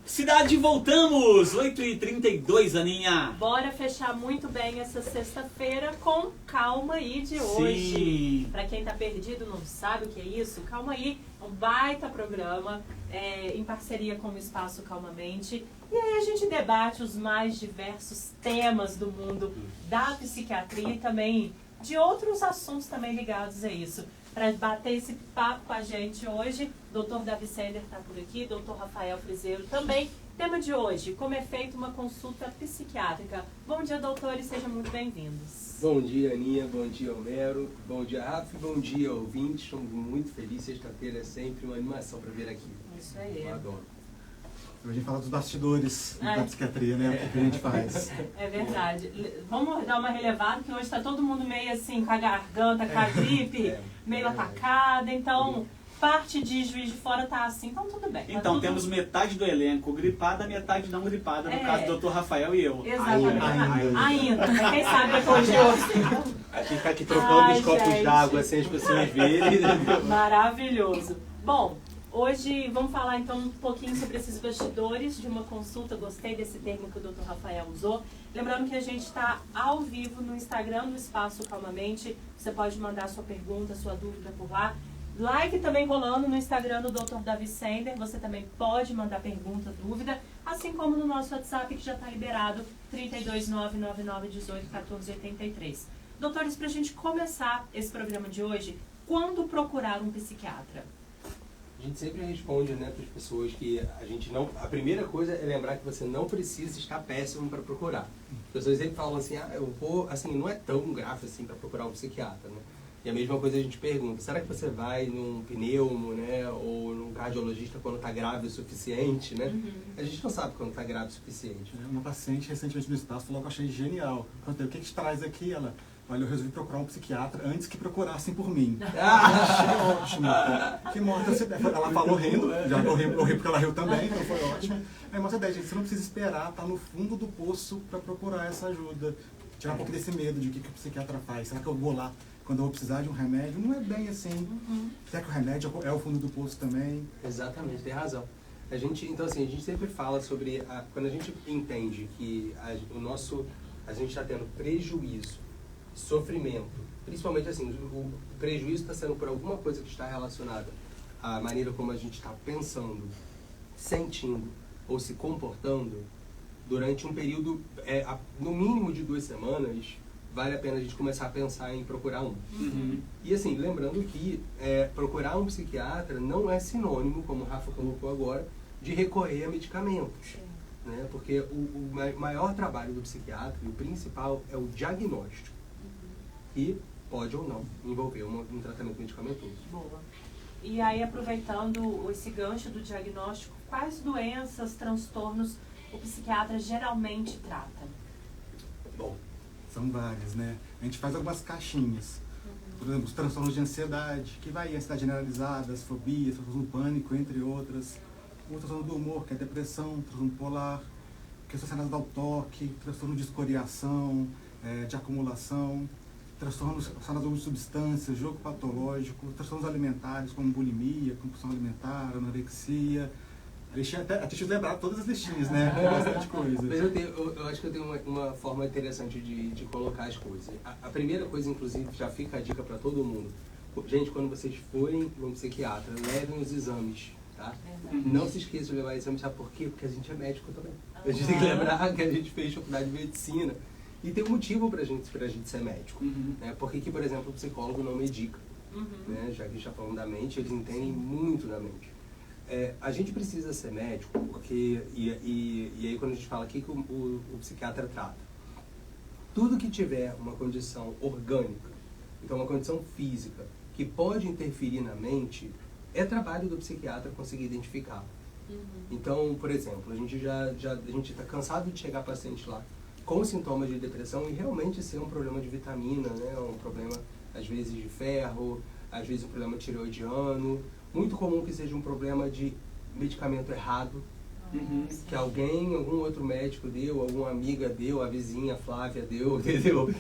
Cidade, voltamos! 8h32, Aninha. Bora fechar muito bem essa sexta-feira com Calma Aí de hoje. Pra quem tá perdido, não sabe o que é isso, Calma Aí é um baita programa em parceria com o Espaço Calmamente. E aí a gente debate os mais diversos temas do mundo da psiquiatria e também de outros assuntos também ligados a isso. Para bater esse papo com a gente hoje, Dr. Davi Sender está por aqui, Dr. Rafael Frizeiro também. Tema de hoje, como é feita uma consulta psiquiátrica. Bom dia, doutores, sejam muito bem-vindos. Bom dia, Aninha, bom dia, Homero, bom dia, Rafa, bom dia, ouvintes. Estamos muito felizes, sexta-feira é sempre uma animação para vir aqui. Isso aí. Eu adoro. A gente fala dos bastidores da psiquiatria, né? O que a gente faz. É verdade. Vamos dar uma relevada, que hoje está todo mundo meio assim, com a garganta, com a gripe, meio atacada. Então, parte de Juiz de Fora tá assim, então tudo bem. Então, temos metade do elenco gripada, metade não gripada, no caso do Dr. Rafael e eu. Exatamente. Ainda. Quem sabe depois de hoje. A gente fica aqui trocando os copos d'água sem as pessoas verem. Maravilhoso. Bom, hoje vamos falar então um pouquinho sobre esses bastidores de uma consulta. Gostei desse termo que o Dr. Rafael usou. Lembrando que a gente está ao vivo no Instagram do Espaço Calmamente. Você pode mandar sua pergunta, sua dúvida por lá. Live também rolando no Instagram do Dr. Davi Sender. Você também pode mandar pergunta, dúvida, assim como no nosso WhatsApp que já está liberado, 32999181483. Doutores, para a gente começar esse programa de hoje, quando procurar um psiquiatra? A gente sempre responde, né, para as pessoas que a gente não... A primeira coisa é lembrar que você não precisa estar péssimo para procurar. As pessoas sempre falam assim, eu vou... Assim, não é tão grave assim para procurar um psiquiatra, né? E a mesma coisa a gente pergunta, será que você vai num pneumo, né, ou num cardiologista quando está grave o suficiente, né? A gente não sabe quando está grave o suficiente. Uma paciente recentemente no espaço falou que eu achei genial. Perguntei, o que te traz aqui? Ela, olha, eu resolvi procurar um psiquiatra antes que procurassem por mim. Achei ótimo. Que morta essa ideia. Ela falou rindo, já eu ri porque ela riu também, então foi ótimo. É uma ideia, gente, você não precisa esperar estar no fundo do poço para procurar essa ajuda. Tirar um pouco desse medo de o que o psiquiatra faz. Será que eu vou lá quando eu vou precisar de um remédio? Não é bem assim. Será que o remédio é o fundo do poço também? Exatamente, tem razão. Então assim, a gente sempre fala sobre, quando a gente entende que a gente está tendo prejuízo, sofrimento, principalmente assim, o prejuízo está sendo por alguma coisa que está relacionada à maneira como a gente está pensando, sentindo ou se comportando, durante um período, no mínimo de 2 semanas, vale a pena a gente começar a pensar em procurar um. E assim, lembrando que procurar um psiquiatra não é sinônimo, como o Rafa colocou agora, de recorrer a medicamentos. Né? Porque o maior trabalho do psiquiatra, e o principal, é o diagnóstico. E pode ou não envolver um tratamento medicamentoso. Boa. E aí, aproveitando esse gancho do diagnóstico, quais doenças, transtornos o psiquiatra geralmente trata? Bom, são várias, né? A gente faz algumas caixinhas. Por exemplo, os transtornos de ansiedade, que vai em ansiedade generalizada, as fobias, transtorno do pânico, entre outras. O transtorno do humor, que é depressão, transtorno polar, questões relacionadas ao toque, transtorno de escoriação, de acumulação, transtornos relacionados ao uso de substâncias, jogo patológico, transtornos alimentares, como bulimia, compulsão alimentar, anorexia. Até deixa eu lembrar todas as listinhas, né? Tem bastante coisa. Mas eu acho que eu tenho uma forma interessante de colocar as coisas. A primeira coisa, inclusive, já fica a dica para todo mundo. Gente, quando vocês forem no psiquiatra, levem os exames, tá? Não se esqueçam de levar exames, sabe por quê? Porque a gente é médico também. A gente tem que lembrar que a gente fez faculdade de medicina. E tem um motivo pra gente ser médico. Né? Porque que, por exemplo, o psicólogo não medica. Né? Já que a gente está falando da mente, eles entendem muito da mente. A gente precisa ser médico, porque, e aí quando a gente fala, o que o psiquiatra trata? Tudo que tiver uma condição orgânica, então uma condição física, que pode interferir na mente, é trabalho do psiquiatra conseguir identificar. Então, por exemplo, a gente está cansado de chegar paciente lá com sintomas de depressão e realmente ser um problema de vitamina, né? Um problema, às vezes, de ferro, às vezes um problema tireoidiano. Muito comum que seja um problema de medicamento errado, que algum outro médico deu, alguma amiga deu, a vizinha, a Flávia deu, entendeu?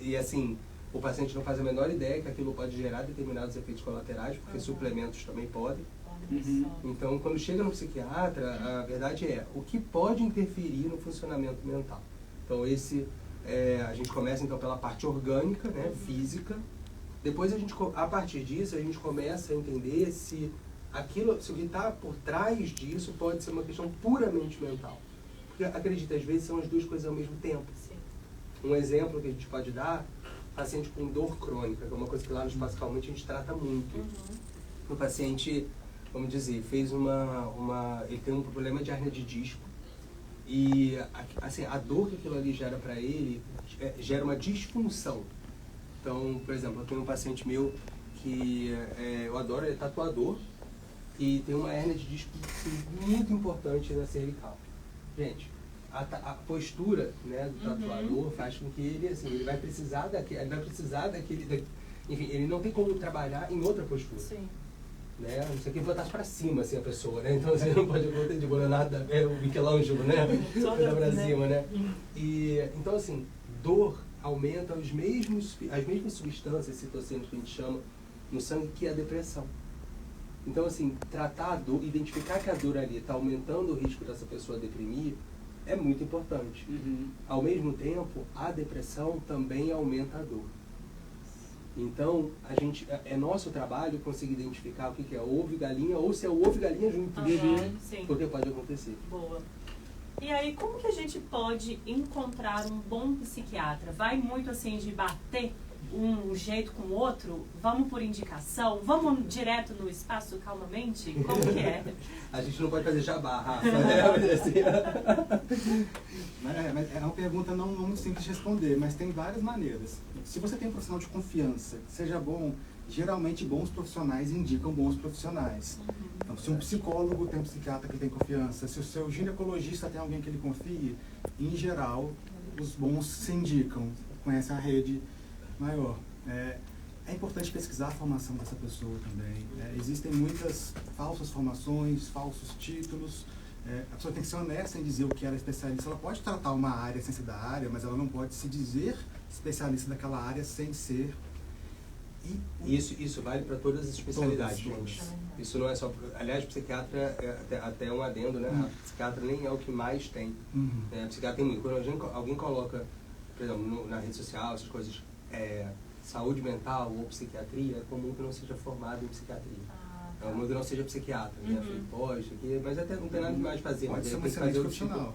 E assim, o paciente não faz a menor ideia que aquilo pode gerar determinados efeitos colaterais, porque suplementos também podem. Então, quando chega no psiquiatra, a verdade é o que pode interferir no funcionamento mental. Então, a gente começa então pela parte orgânica, né, física. Depois, a partir disso, a gente começa a entender se o que está por trás disso pode ser uma questão puramente mental. Porque, acredita, às vezes são as duas coisas ao mesmo tempo. Sim. Um exemplo que a gente pode dar, paciente com dor crônica, que é uma coisa que lá no Espaço Calmante a gente trata muito. O paciente, vamos dizer, ele tem um problema de hérnia de disco e assim, a dor que aquilo ali gera para ele gera uma disfunção. Então, por exemplo, eu tenho um paciente meu que eu adoro, ele é tatuador e tem uma hérnia de disco muito importante na cervical. Gente, a postura, né, do tatuador faz com que ele, assim, ele vai precisar daquele, enfim, ele não tem como trabalhar em outra postura. Sim. Né? Não sei quem botasse para cima, assim, a pessoa, né? Então você não pode botar de Leonardo, o Michelangelo, né? Botar para cima, né? E, então, assim, dor aumenta as mesmas substâncias citocinas que a gente chama no sangue, que é a depressão. Então, assim, tratar a dor, identificar que a dor ali está aumentando o risco dessa pessoa deprimir, é muito importante. Ao mesmo tempo, a depressão também aumenta a dor. Então, é nosso trabalho conseguir identificar o que é ovo e galinha, ou se é o ovo e galinha junto. Sim. Porque pode acontecer. Boa. E aí, como que a gente pode encontrar um bom psiquiatra? Vai muito assim de bater um jeito com o outro? Vamos por indicação? Vamos direto no Espaço Calmamente? Como que é? A gente não pode fazer jabá, Rafa. Mas é uma pergunta não muito simples de responder, mas tem várias maneiras. Se você tem um profissional de confiança, que seja bom, geralmente bons profissionais indicam bons profissionais. Então, se um psicólogo tem um psiquiatra que tem confiança, se o seu ginecologista tem alguém que ele confie, em geral, os bons se indicam, conhecem a rede maior. É importante pesquisar a formação dessa pessoa também. Existem muitas falsas formações, falsos títulos. A pessoa tem que ser honesta em dizer o que ela é especialista. Ela pode tratar uma área sem ser da área, mas ela não pode se dizer especialista daquela área sem ser. Isso vale para todas as especialidades, gente. Isso não é só... Aliás, psiquiatra, até um adendo, né? Psiquiatra nem é o que mais tem. Psiquiatra tem muito. Quando alguém coloca, por exemplo, na rede social, essas coisas, saúde mental ou psiquiatria, é comum que não seja formado em psiquiatria. É comum que não seja psiquiatra, né? Mas até não tem nada mais fazer. Pode mas ser um tem que fazer o profissional.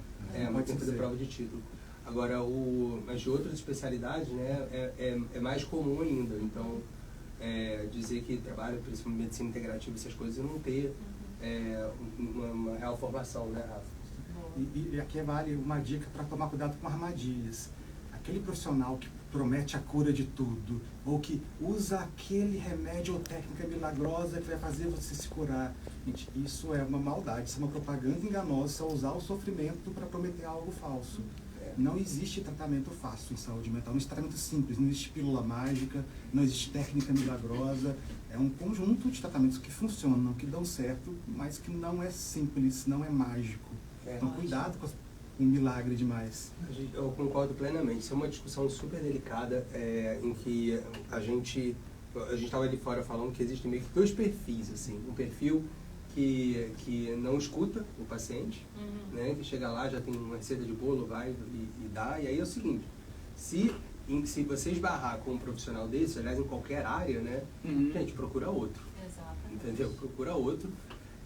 mas tem que fazer prova de título. Agora, mas de outras especialidades, né, é mais comum ainda. Então, dizer que trabalha, por exemplo, em medicina integrativa, essas coisas, e não ter uma real formação, né, Rafa? E aqui vale uma dica para tomar cuidado com armadilhas. Aquele profissional que promete a cura de tudo, ou que usa aquele remédio ou técnica milagrosa que vai fazer você se curar. Gente, isso é uma maldade, isso é uma propaganda enganosa, isso é usar o sofrimento para prometer algo falso. Não existe tratamento fácil em saúde mental, não existe tratamento simples, não existe pílula mágica, não existe técnica milagrosa. É um conjunto de tratamentos que funcionam, que dão certo, mas que não é simples, não é mágico. Então cuidado com um milagre demais. Eu concordo plenamente. Isso é uma discussão super delicada, em que a gente estava ali fora falando que existem meio que dois perfis, assim. Um perfil que não escuta o paciente, né, que chega lá, já tem uma receita de bolo, vai e dá. E aí é o seguinte, se você esbarrar com um profissional desse, aliás, em qualquer área, né, gente, procura outro. Exatamente. Entendeu? Procura outro.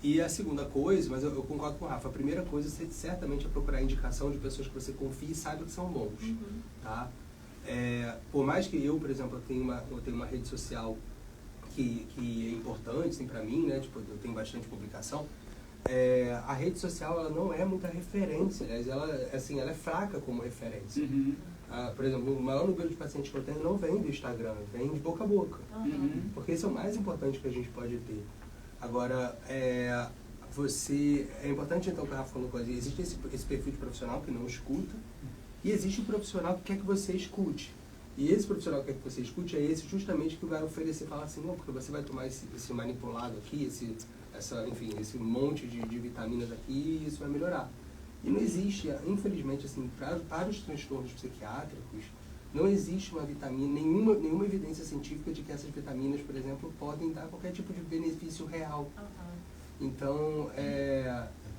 E a segunda coisa, mas eu concordo com o Rafa, a primeira coisa certamente é procurar indicação de pessoas que você confie e saiba que são bons. Tá? Por mais que eu, por exemplo, eu tenho uma rede social que é importante, assim, para mim, né? Tipo, eu tenho bastante publicação. A rede social, ela não é muita referência, aliás, ela é fraca como referência. Por exemplo, o maior número de pacientes que eu tenho não vem do Instagram, vem de boca a boca. Porque isso é o mais importante que a gente pode ter. Agora, é importante, então, que o Rafa falou, existe esse perfil de profissional que não escuta, e existe o profissional que quer que você escute. E esse profissional que quer que você escute é esse justamente que vai oferecer, falar assim, não, porque você vai tomar esse manipulado aqui, esse monte de vitaminas aqui, e isso vai melhorar. E não existe, infelizmente, assim, para os transtornos psiquiátricos, não existe uma vitamina, nenhuma evidência científica de que essas vitaminas, por exemplo, podem dar qualquer tipo de benefício real. Então,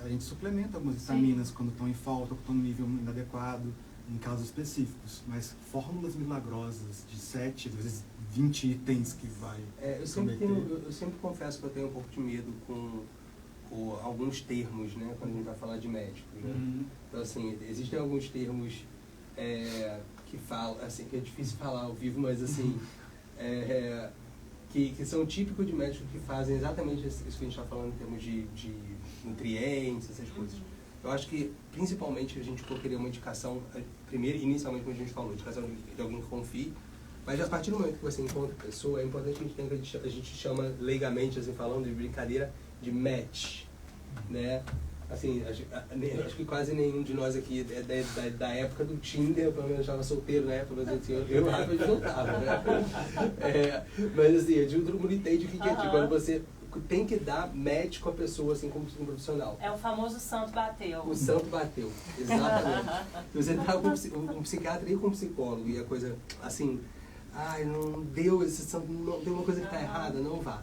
A gente suplementa algumas vitaminas quando estão em falta, quando estão no nível inadequado, em casos específicos. Mas fórmulas milagrosas de 7, às vezes 20 itens que vai eu sempre confesso que eu tenho um pouco de medo com alguns termos, né, quando a gente vai falar de médicos, né? Então, assim, existem alguns termos que falam, assim, que é difícil falar ao vivo, mas, assim, que são típicos de médicos que fazem exatamente isso que a gente está falando em termos de nutrientes, essas coisas. Eu acho que, principalmente, a gente queria uma indicação, primeiro, inicialmente, como a gente falou, indicação de alguém que confie, mas a partir do momento que você encontra a pessoa, é importante que a gente tenha, a gente chama leigamente, assim, falando de brincadeira, de match, né? Assim, acho que quase nenhum de nós aqui é da época do Tinder, pelo menos estava solteiro na época, mas assim, eu realmente não estava, né? Mas assim, todo mundo entende o que é tipo, quando você tem que dar match com a pessoa, assim, como um profissional. É o famoso santo bateu. O santo bateu, exatamente. Você tá com um psiquiatra e com um psicólogo, e a coisa, assim, não deu esse santo, não deu uma coisa que está errada, não vá.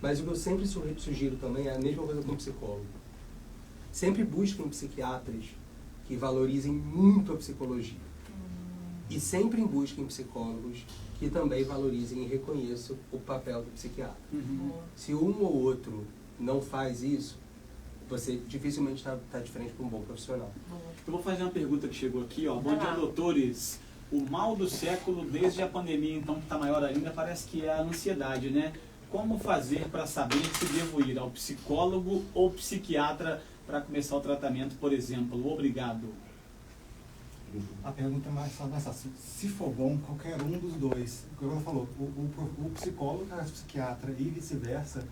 Mas o que eu sempre sugiro também é a mesma coisa com o psicólogo. Sempre busquem psiquiatras que valorizem muito a psicologia. E sempre busquem psicólogos que também valorizem e reconheçam o papel do psiquiatra. Se um ou outro não faz isso, você dificilmente está de frente para um bom profissional. Eu vou fazer uma pergunta que chegou aqui, ó. Bom dia, doutores. O mal do século, desde a pandemia, então, que está maior ainda, parece que é a ansiedade, né? Como fazer para saber se devo ir ao psicólogo ou psiquiatra para começar o tratamento, por exemplo? Obrigado. A pergunta é mais fácil. Se for bom, qualquer um dos dois. Como ela falou, o psicólogo traz o psiquiatra e vice-versa.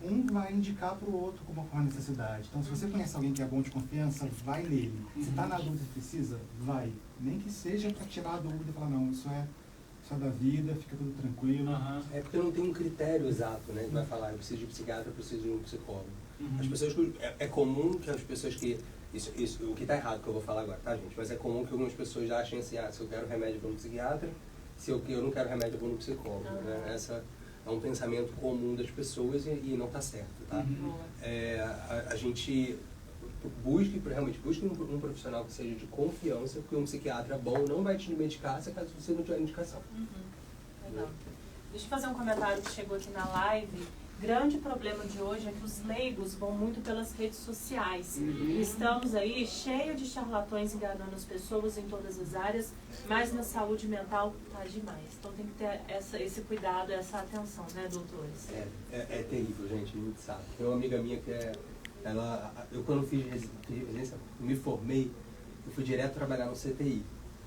Um vai indicar para o outro como uma necessidade. Então, se você conhece alguém que é bom de confiança, vai nele. Se está na dúvida se precisa, vai. Nem que seja para tirar a dúvida e falar, não, isso é da vida, fica tudo tranquilo. É porque não tem um critério exato, né? Que vai falar, eu preciso de psiquiatra, eu preciso de um psicólogo. As pessoas é comum que as pessoas que isso, o que está errado que eu vou falar agora, tá, gente? Mas é comum que algumas pessoas achem assim, se eu quero remédio, eu vou no psiquiatra, se eu não quero remédio, eu vou no psicólogo, né? Essa é um pensamento comum das pessoas e não está certo, tá? A gente realmente busque um profissional que seja de confiança, porque um psiquiatra bom não vai te medicar se você não tiver indicação. Legal. Deixa eu fazer um comentário que chegou aqui na live. Grande problema de hoje é que os leigos vão muito pelas redes sociais. Estamos aí cheio de charlatões enganando as pessoas em todas as áreas, mas na saúde mental tá demais. Então tem que ter esse cuidado, essa atenção, né, doutores? É terrível, gente, a gente sabe. Tem uma amiga minha que eu quando fiz residência, me formei, eu fui direto trabalhar no CTI.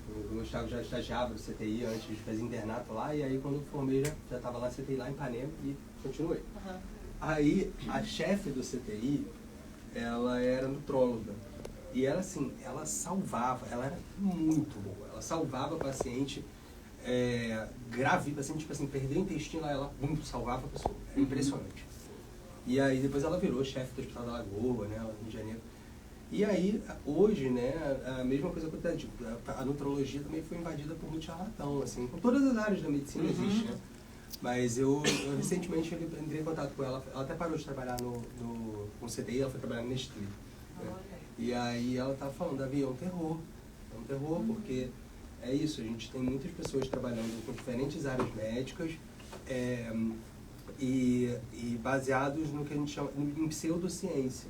Eu já estagiava no CTI antes de fazer internato lá, e aí quando eu formei já estava lá no CTI, lá em Ipanema, e continuei. Aí a chefe do CTI, ela era nutróloga, e ela assim, ela era muito boa, ela salvava paciente grave, paciente tipo assim, perdeu o intestino, ela salvava a pessoa, era impressionante. E aí depois ela virou chefe do Hospital da Lagoa, né, lá no Rio de Janeiro. E aí, hoje, né, a mesma coisa acontece, a nutrologia também foi invadida por muito charlatão, assim, com todas as áreas da medicina existe, né? Mas eu recentemente entrei em contato com ela até parou de trabalhar com CTI, ela foi trabalhar no Nestlé. Né? E aí ela estava falando, Davi, é um terror porque é isso, a gente tem muitas pessoas trabalhando com diferentes áreas médicas, e baseados no que a gente chama em pseudociência.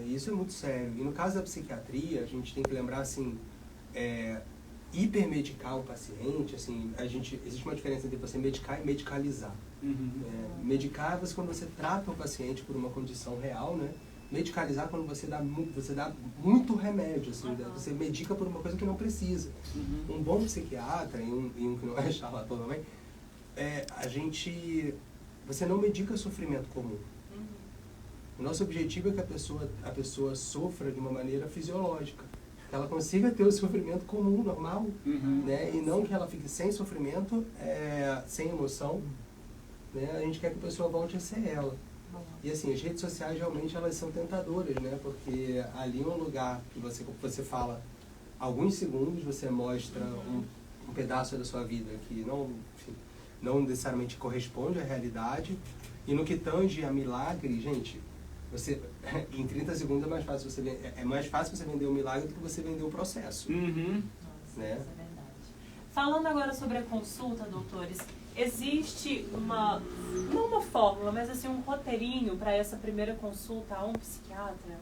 Isso é muito sério. E no caso da psiquiatria, a gente tem que lembrar, assim, hipermedicar o paciente, assim, existe uma diferença entre você medicar e medicalizar. Medicar é quando você trata o paciente por uma condição real, né? Medicalizar é quando você dá muito remédio, assim, você medica por uma coisa que não precisa. Um bom psiquiatra, e um que não é charlatão também, você não medica sofrimento comum. O nosso objetivo é que a pessoa sofra de uma maneira fisiológica, que ela consiga ter o sofrimento comum, normal, né? E não que ela fique sem sofrimento, sem emoção, né? A gente quer que a pessoa volte a ser ela. E assim, as redes sociais realmente elas são tentadoras, né? Porque ali é um lugar que você fala alguns segundos, você mostra um pedaço da sua vida que não necessariamente corresponde à realidade, e no que tange a milagre, gente, você, em 30 segundos é mais fácil você vender o milagre do que você vender o processo. Uhum. Nossa, Né? isso é verdade. Falando agora sobre a consulta, doutores, existe não uma fórmula, mas assim um roteirinho para essa primeira consulta a um psiquiatra?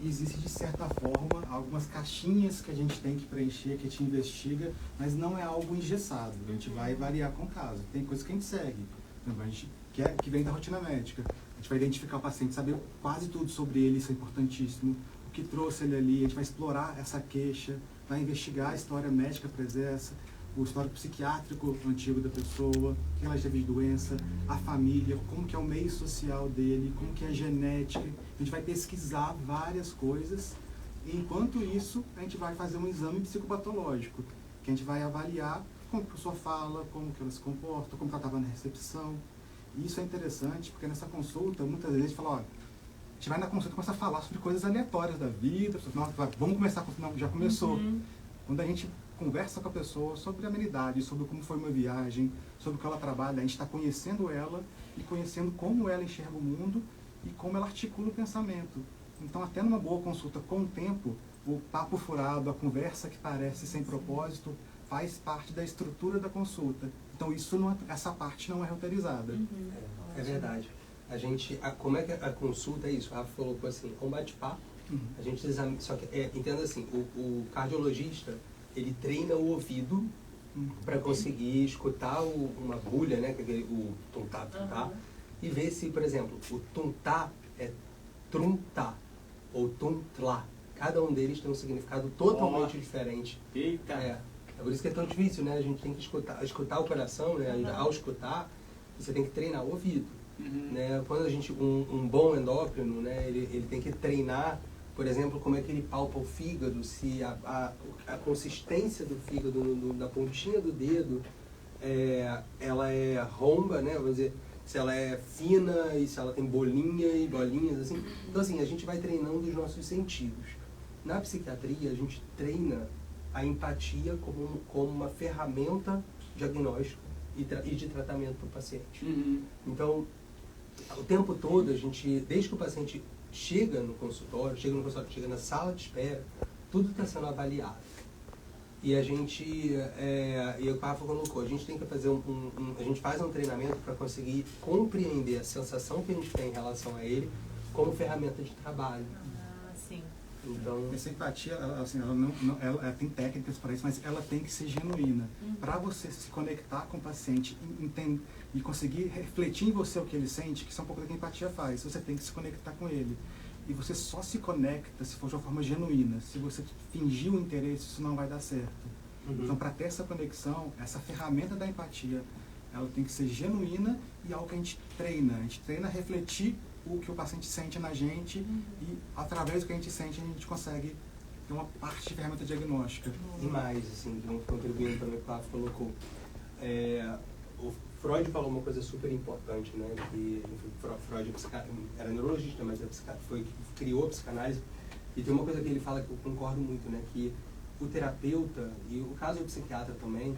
Existe, de certa forma, algumas caixinhas que a gente tem que preencher, que a gente investiga, mas não é algo engessado. A gente vai variar com o caso. Tem coisas que a gente segue. Por exemplo, a gente que vem da rotina médica. A gente vai identificar o paciente, saber quase tudo sobre ele, isso é importantíssimo. O que trouxe ele ali, a gente vai explorar essa queixa, vai investigar a história médica presença, o histórico psiquiátrico antigo da pessoa, o que ela teve de doença, a família, como que é o meio social dele, como que é a genética. A gente vai pesquisar várias coisas e, enquanto isso, a gente vai fazer um exame psicopatológico, que a gente vai avaliar como que a pessoa fala, como que ela se comporta, como que ela estava na recepção. E isso é interessante, porque nessa consulta, muitas vezes a gente fala, olha, a gente vai na consulta e começa a falar sobre coisas aleatórias da vida, vamos começar com... Não, já começou. Quando a gente conversa com a pessoa sobre a amenidade, sobre como foi uma viagem, sobre o que ela trabalha, a gente está conhecendo ela e conhecendo como ela enxerga o mundo e como ela articula o pensamento. Então, até numa boa consulta com o tempo, o papo furado, a conversa que parece sem propósito, faz parte da estrutura da consulta. Então, essa parte não é roteirizada. É verdade. Como é que a consulta é isso? O Rafa colocou assim, é um bate-papo. A gente examina, só que, entenda assim, o cardiologista, ele treina o ouvido para conseguir escutar uma agulha, né, que é o tuntá, e ver se, por exemplo, o tuntá é truntá ou tuntlá. Cada um deles tem um significado totalmente diferente. Eita! É por isso que é tão difícil, né? A gente tem que escutar o coração, né? Ao escutar, você tem que treinar o ouvido. Né? Quando um bom endócrino, né, ele tem que treinar, por exemplo, como é que ele palpa o fígado, se a consistência do fígado na pontinha do dedo, ela é romba, né, vamos dizer, se ela é fina e se ela tem bolinha e bolinhas, assim. Então, assim, a gente vai treinando os nossos sentidos. Na psiquiatria, a gente treina a empatia como uma ferramenta diagnóstica e de tratamento para o paciente. Então, o tempo todo, desde que o paciente chega no consultório, chega na sala de espera, tudo está sendo avaliado. E a gente, e o Rafa colocou, a gente tem que fazer a gente faz um treinamento para conseguir compreender a sensação que a gente tem em relação a ele como ferramenta de trabalho. Sim. Então, essa empatia, ela tem técnicas para isso, mas ela tem que ser genuína. Para você se conectar com o paciente e conseguir refletir em você o que ele sente, que isso é um pouco do que a empatia faz. Você tem que se conectar com ele. E você só se conecta se for de uma forma genuína. Se você fingir o interesse, isso não vai dar certo. Então, para ter essa conexão, essa ferramenta da empatia, ela tem que ser genuína e algo que a gente treina. A gente treina a refletir o que o paciente sente na gente e, através do que a gente sente, a gente consegue ter uma parte de ferramenta diagnóstica. E mais, assim, contribuindo para o que o Rafa colocou. O Freud falou uma coisa super importante, né? Que Freud era neurologista, mas foi que criou a psicanálise. E tem uma coisa que ele fala que eu concordo muito, né? Que o terapeuta, e o caso do psiquiatra também,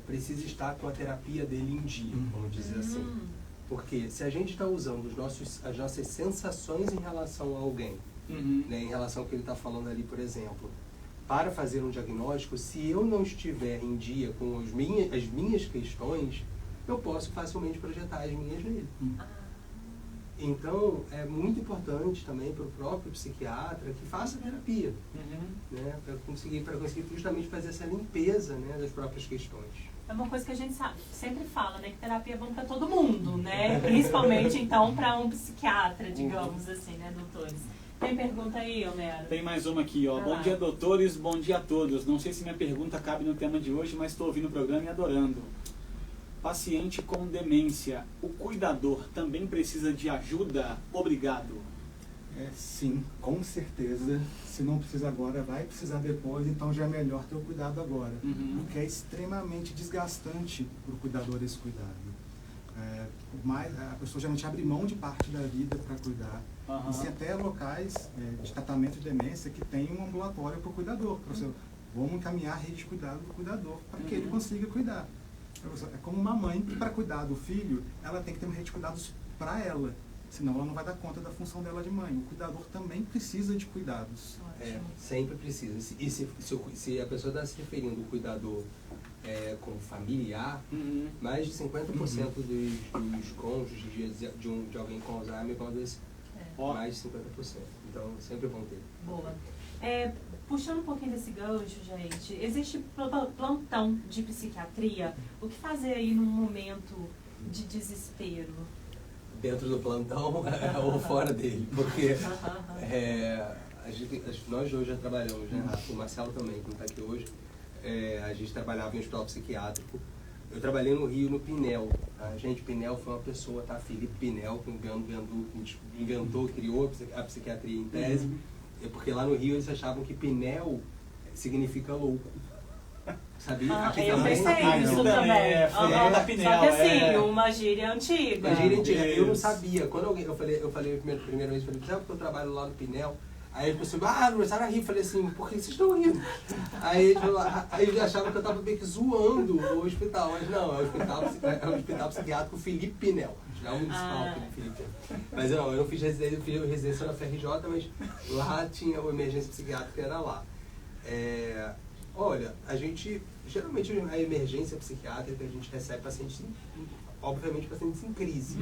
precisa estar com a terapia dele em dia, vamos dizer assim. Porque se a gente está usando as nossas sensações em relação a alguém, né, em relação ao que ele está falando ali, por exemplo, para fazer um diagnóstico, se eu não estiver em dia com as minhas questões, eu posso facilmente projetar as minhas nele. Então, é muito importante também para o próprio psiquiatra que faça terapia, né, para conseguir justamente fazer essa limpeza, né, das próprias questões. É uma coisa que a gente sempre fala, né? Que terapia é bom para todo mundo, né? Principalmente, então, para um psiquiatra, digamos assim, né, doutores? Tem pergunta aí, Homero? Tem mais uma aqui, ó. Bom dia, doutores. Bom dia a todos. Não sei se minha pergunta cabe no tema de hoje, mas estou ouvindo o programa e adorando. Paciente com demência, o cuidador também precisa de ajuda? Obrigado. Sim, com certeza. Se não precisa agora, vai precisar depois, então já é melhor ter o cuidado agora. Porque é extremamente desgastante para o cuidador esse cuidado. A pessoa geralmente abre mão de parte da vida para cuidar. Existem até locais de tratamento de demência que tem um ambulatório para o cuidador. Vamos encaminhar a rede de cuidado do cuidador para que ele consiga cuidar. É como uma mãe, para cuidar do filho, ela tem que ter uma rede de cuidados para ela. senão ela não vai dar conta da função dela de mãe. O cuidador também precisa de cuidados. Sempre precisa. E se a pessoa está se referindo ao cuidador como familiar, mais de 50% dos cônjuges de alguém com Alzheimer vão adoecer. Mais de 50%. Então, sempre vão ter. Boa. Puxando um pouquinho desse gancho, gente, existe plantão de psiquiatria? O que fazer aí num momento de desespero? Dentro do plantão ou fora dele? Porque nós hoje já trabalhamos, né? O Marcelo também, que não está aqui hoje, a gente trabalhava em um hospital psiquiátrico. Eu trabalhei no Rio, no Pinel. Gente, Pinel foi uma pessoa, tá? Felipe Pinel, que inventou, criou a psiquiatria em tese. Porque lá no Rio eles achavam que Pinel significa louco. Sabia? Aqui eu também. pensei nisso também. Da Pinel, só que assim, uma gíria antiga. Uma gíria antiga. Eu não sabia. Quando eu falei a primeira vez, sabe porque eu trabalho lá no Pinel? Aí a pessoa, começaram a rir. Falei assim, por que vocês estão rindo? Aí eles achavam que eu estava meio que zoando o hospital. Mas não, é o hospital psiquiátrico Felipe Pinel. É um municipal, Felipe Pinel. Mas não, eu não fiz residência, eu fiz residência na FRJ, mas lá tinha uma emergência psiquiátrica que era lá. Olha, geralmente a emergência psiquiátrica a gente recebe pacientes, obviamente pacientes em crise,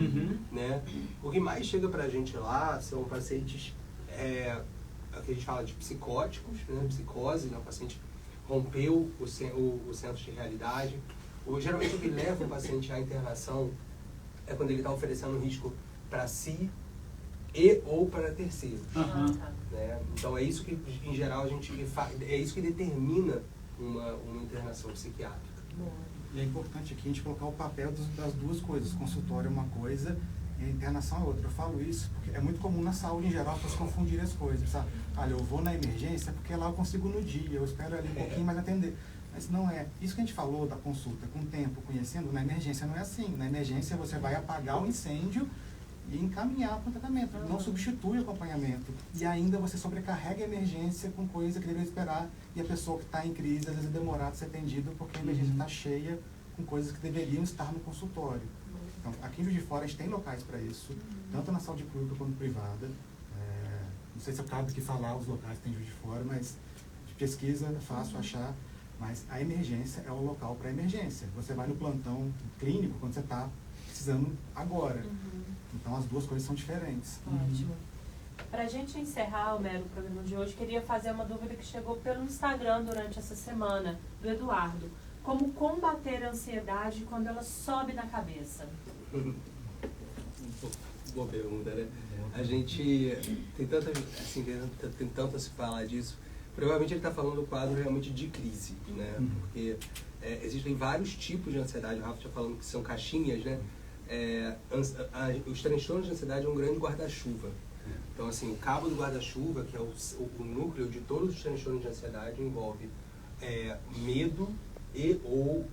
né? O que mais chega pra gente lá são pacientes, o que a gente fala de psicóticos, né? Psicose, né? O paciente rompeu o centro de realidade. Geralmente o que leva o paciente à internação é quando ele está oferecendo um risco para si ou para terceiros. Né? Então é isso que, em geral, é isso que determina uma internação psiquiátrica. E é importante aqui a gente colocar o papel das duas coisas. Consultório é uma coisa e a internação é outra. Eu falo isso porque é muito comum na saúde em geral para se confundir as coisas. Sabe? Olha, eu vou na emergência porque lá eu consigo no dia, eu espero ali um pouquinho mais atender. Mas não é. Isso que a gente falou da consulta, com o tempo, conhecendo, na emergência não é assim. Na emergência você vai apagar o incêndio e encaminhar para o tratamento. Não substitui o acompanhamento. E ainda você sobrecarrega a emergência com coisa que deveria esperar. E a pessoa que está em crise, às vezes, é demorada a ser atendida porque a emergência está cheia com coisas que deveriam estar no consultório. Então, aqui em Juiz de Fora, a gente tem locais para isso, tanto na saúde pública quanto privada. Não sei se eu cabe aqui falar os locais que tem em Juiz de Fora, mas de pesquisa é fácil achar. Mas a emergência é o local para emergência. Você vai no plantão clínico quando você está precisando agora. Então as duas coisas são diferentes. Ótimo. Para a gente encerrar o programa de hoje, queria fazer uma dúvida que chegou pelo Instagram durante essa semana, do Eduardo. Como combater a ansiedade quando ela sobe na cabeça? Boa pergunta, né? A gente tem tanto a se falar disso. Provavelmente ele está falando do quadro realmente de crise, né? Porque existem vários tipos de ansiedade. O Rafa está falando que são caixinhas, né? Os transtornos de ansiedade é um grande guarda-chuva. Então, assim, o cabo do guarda-chuva, que é o núcleo de todos os transtornos de ansiedade, envolve medo ou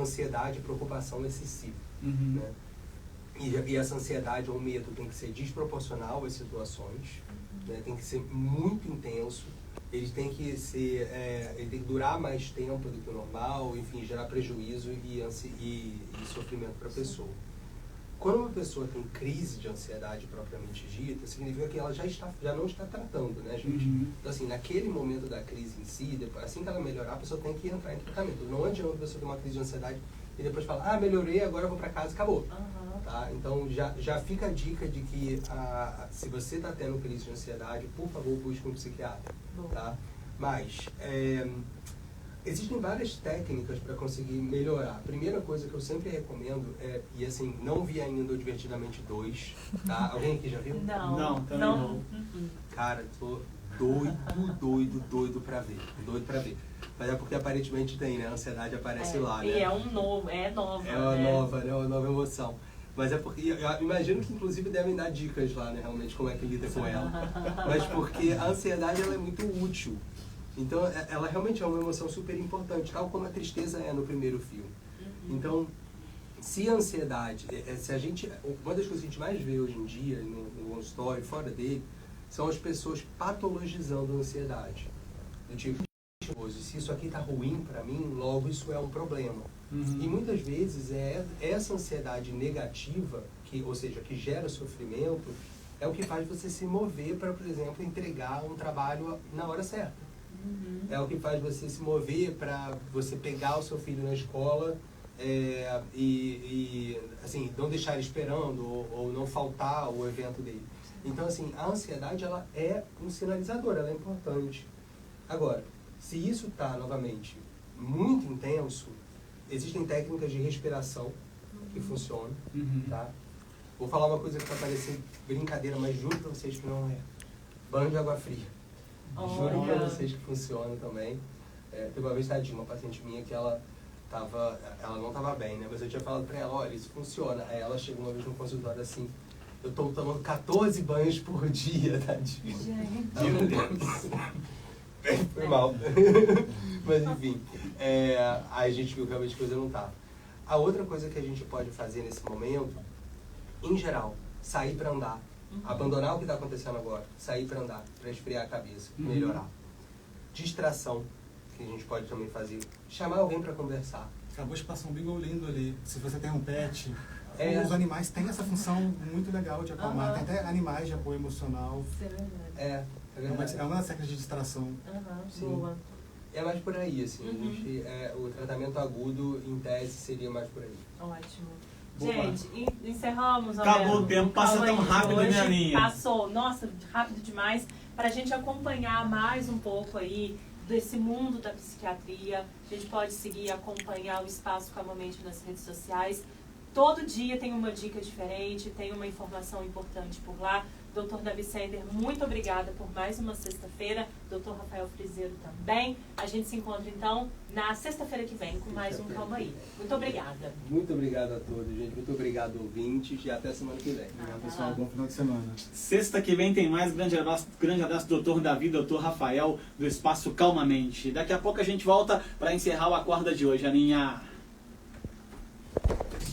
ansiedade e preocupação excessiva. Né? E essa ansiedade ou medo tem que ser desproporcional às situações, né? Tem que ser muito intenso. Ele tem que durar mais tempo do que o normal, enfim, gerar prejuízo e sofrimento para a pessoa. Quando uma pessoa tem crise de ansiedade propriamente dita, significa que ela já não está tratando, né, gente? Então, assim, naquele momento da crise em si, assim que ela melhorar, a pessoa tem que entrar em tratamento. Não adianta a pessoa ter uma crise de ansiedade e depois falar, melhorei, agora eu vou para casa e acabou. Tá? Então, já fica a dica de que se você está tendo crise de ansiedade, por favor, busque um psiquiatra. Tá? Mas, existem várias técnicas para conseguir melhorar. A primeira coisa que eu sempre recomendo e assim, não vi ainda o Divertidamente 2, tá? Alguém aqui já viu? Não, também não. Cara, tô doido pra ver. Mas é porque aparentemente tem, né? A ansiedade aparece lá, né? E é nova, É uma nova, né? Uma nova emoção. Mas é porque, eu imagino que inclusive devem dar dicas lá, né? Realmente, como é que lida com ela. Mas porque a ansiedade, ela é muito útil. Então, ela realmente é uma emoção super importante, tal como a tristeza é no primeiro filme. Então, se a ansiedade, uma das coisas que a gente mais vê hoje em dia, no consultório, fora dele, são as pessoas patologizando a ansiedade. Do tipo, ansioso. Se isso aqui está ruim para mim, logo isso é um problema. E muitas vezes é essa ansiedade negativa, ou seja, que gera sofrimento, é o que faz você se mover para, por exemplo, entregar um trabalho na hora certa. É o que faz você se mover para você pegar o seu filho na escola e assim, não deixar ele esperando ou não faltar o evento dele. Então, assim, a ansiedade, ela é um sinalizador, ela é importante. Agora, se isso está, novamente, muito intenso, existem técnicas de respiração que funcionam, tá? Vou falar uma coisa que vai parecer brincadeira, mas juro pra vocês que não é. Banho de água fria. Juro pra vocês que funciona também. Teve uma vez, tadinha, uma paciente minha que ela não estava bem, né? Mas eu tinha falado pra ela, olha, isso funciona. Aí ela chegou uma vez no consultório assim, eu tô tomando 14 banhos por dia, tadinha. Meu Deus. Foi mal. Mas enfim, aí a gente viu que realmente a coisa não tava. A outra coisa que a gente pode fazer nesse momento, em geral, sair para andar. Abandonar o que está acontecendo agora. Sair para andar, para esfriar a cabeça, melhorar. Distração, que a gente pode também fazer. Chamar alguém para conversar. Acabou de passar um bingo lindo ali. Se você tem um pet, os animais têm essa função muito legal de acalmar. Tem até animais de apoio emocional. Isso é verdade. É verdade. É uma das técnicas de distração. Boa. É mais por aí, assim. O tratamento agudo, em tese, seria mais por aí. Ótimo. Gente, encerramos. Acabou o tempo, passa tão rápido, né, Aninha? Passou, nossa, rápido demais. Para a gente acompanhar mais um pouco aí desse mundo da psiquiatria, a gente pode seguir e acompanhar o Espaço Calmamente nas redes sociais. Todo dia tem uma dica diferente, tem uma informação importante por lá. Dr. Davi Sender, muito obrigada por mais uma sexta-feira. Dr. Rafael Frizeiro também. A gente se encontra, então, na sexta-feira que vem com mais um Calma Aí. Muito obrigada. Muito obrigado a todos, gente. Muito obrigado, ouvintes. E até semana que vem. Obrigado, pessoal. Bom final de semana. Sexta que vem tem mais. Grande abraço, Dr. Davi, Dr. Rafael, do Espaço Calmamente. Daqui a pouco a gente volta para encerrar o Acorda de hoje, Aninha.